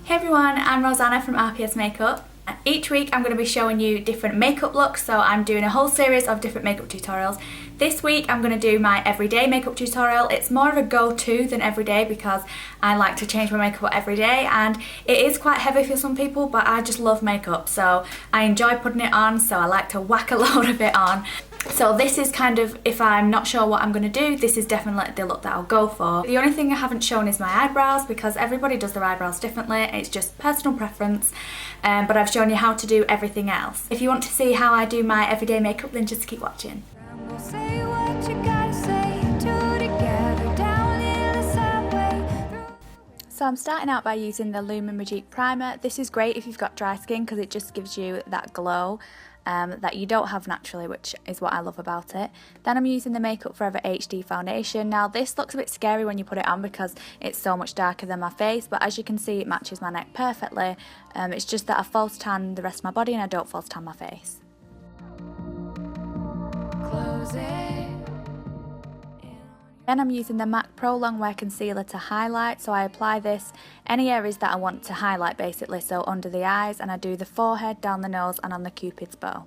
Hey everyone, I'm Rosanna from RPS Makeup. Each week I'm going to be showing you different makeup looks, so I'm doing a whole series of different makeup tutorials. This week I'm going to do my everyday makeup tutorial. It's more of a go-to than everyday because I like to change my makeup every day and it is quite heavy for some people, but I just love makeup, so I enjoy putting it on, so I like to whack a load of it on. So this is kind of, if I'm not sure what I'm going to do, this is definitely the look that I'll go for. The only thing I haven't shown is my eyebrows because everybody does their eyebrows differently. It's just personal preference, but I've shown you how to do everything else. If you want to see how I do my everyday makeup, then just keep watching. So I'm starting out by using the Lumi Magique primer. This is great if you've got dry skin because it just gives you that glow that you don't have naturally, which is what I love about it. Then I'm using the Makeup Forever HD foundation. Now this looks a bit scary when you put it on because it's so much darker than my face, but as you can see it matches my neck perfectly. It's just that I false tan the rest of my body and I don't false tan my face. Close it. Then I'm using the MAC Pro Longwear Concealer to highlight, so I apply this any areas that I want to highlight basically, so under the eyes, and I do the forehead, down the nose and on the cupid's bow.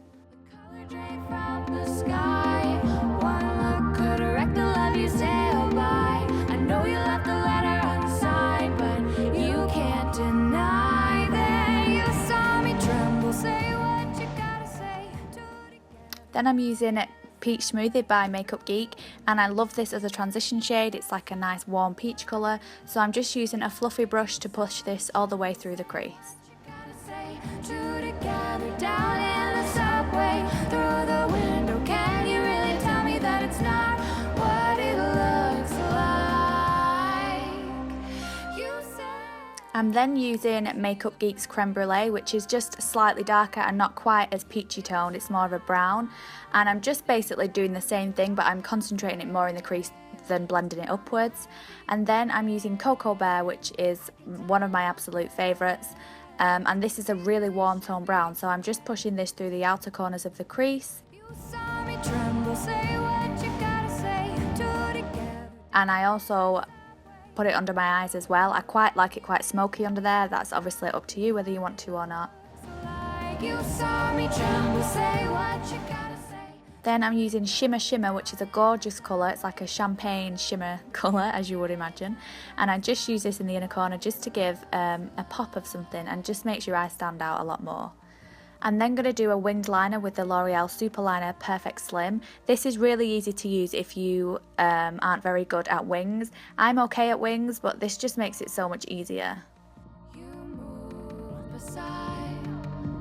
Then I'm using Peach Smoothie by Geek, and I love this as a transition shade. It's like a nice warm peach colour, so I'm just using a fluffy brush to push this all the way through the crease. I'm then using Makeup Geek's Creme Brûlée, which is just slightly darker and not quite as peachy toned, it's more of a brown. And I'm just basically doing the same thing, but I'm concentrating it more in the crease than blending it upwards. And then I'm using Cocoa Bear, which is one of my absolute favourites. And this is a really warm tone brown, so I'm just pushing this through the outer corners of the crease. And I also put it under my eyes as well. I quite like it quite smoky under there. That's obviously up to you whether you want to or not. Then I'm using Shimma, which is a gorgeous colour. It's like a champagne shimmer colour, as you would imagine. And I just use this in the inner corner just to give a pop of something and just makes your eyes stand out a lot more. I'm then going to do a winged liner with the L'Oreal Superliner Perfect Slim. This is really easy to use if you aren't very good at wings. I'm okay at wings, but this just makes it so much easier. You move beside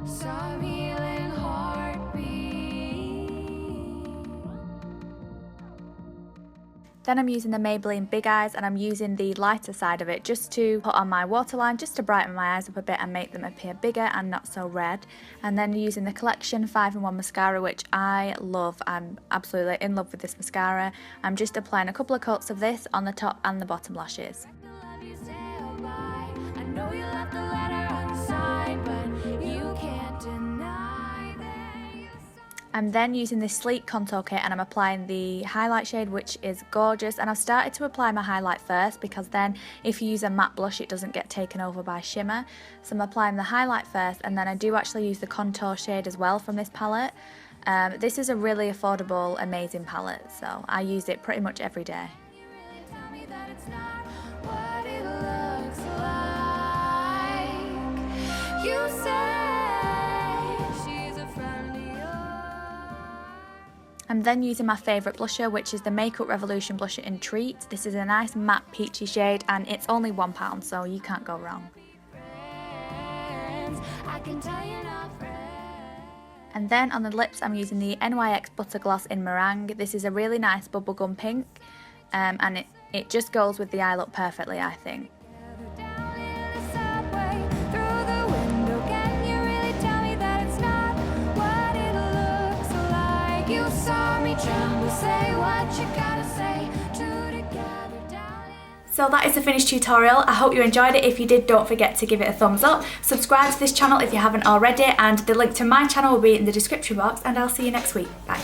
some healing heartbeat. Then I'm using the Maybelline Big Eyes, and I'm using the lighter side of it just to put on my waterline, just to brighten my eyes up a bit and make them appear bigger and not so red. And then using the Collection 5-in-1 mascara, which I love. I'm absolutely in love with this mascara. I'm just applying a couple of coats of this on the top and the bottom lashes. I'm then using this sleek contour kit and I'm applying the highlight shade, which is gorgeous, and I've started to apply my highlight first because then if you use a matte blush it doesn't get taken over by shimmer. So I'm applying the highlight first, and then I do actually use the contour shade as well from this palette. This is a really affordable, amazing palette, so I use it pretty much every day. I'm then using my favourite blusher, which is the Makeup Revolution blusher in Treat. This is a nice matte peachy shade and it's only £1, so you can't go wrong. And then on the lips I'm using the NYX Butter Gloss in Meringue. This is a really nice bubblegum pink, and it just goes with the eye look perfectly, I think. So that is the finished tutorial. I hope you enjoyed it. If you did, don't forget to give it a thumbs up. Subscribe to this channel if you haven't already, and the link to my channel will be in the description box, and I'll see you next week. Bye.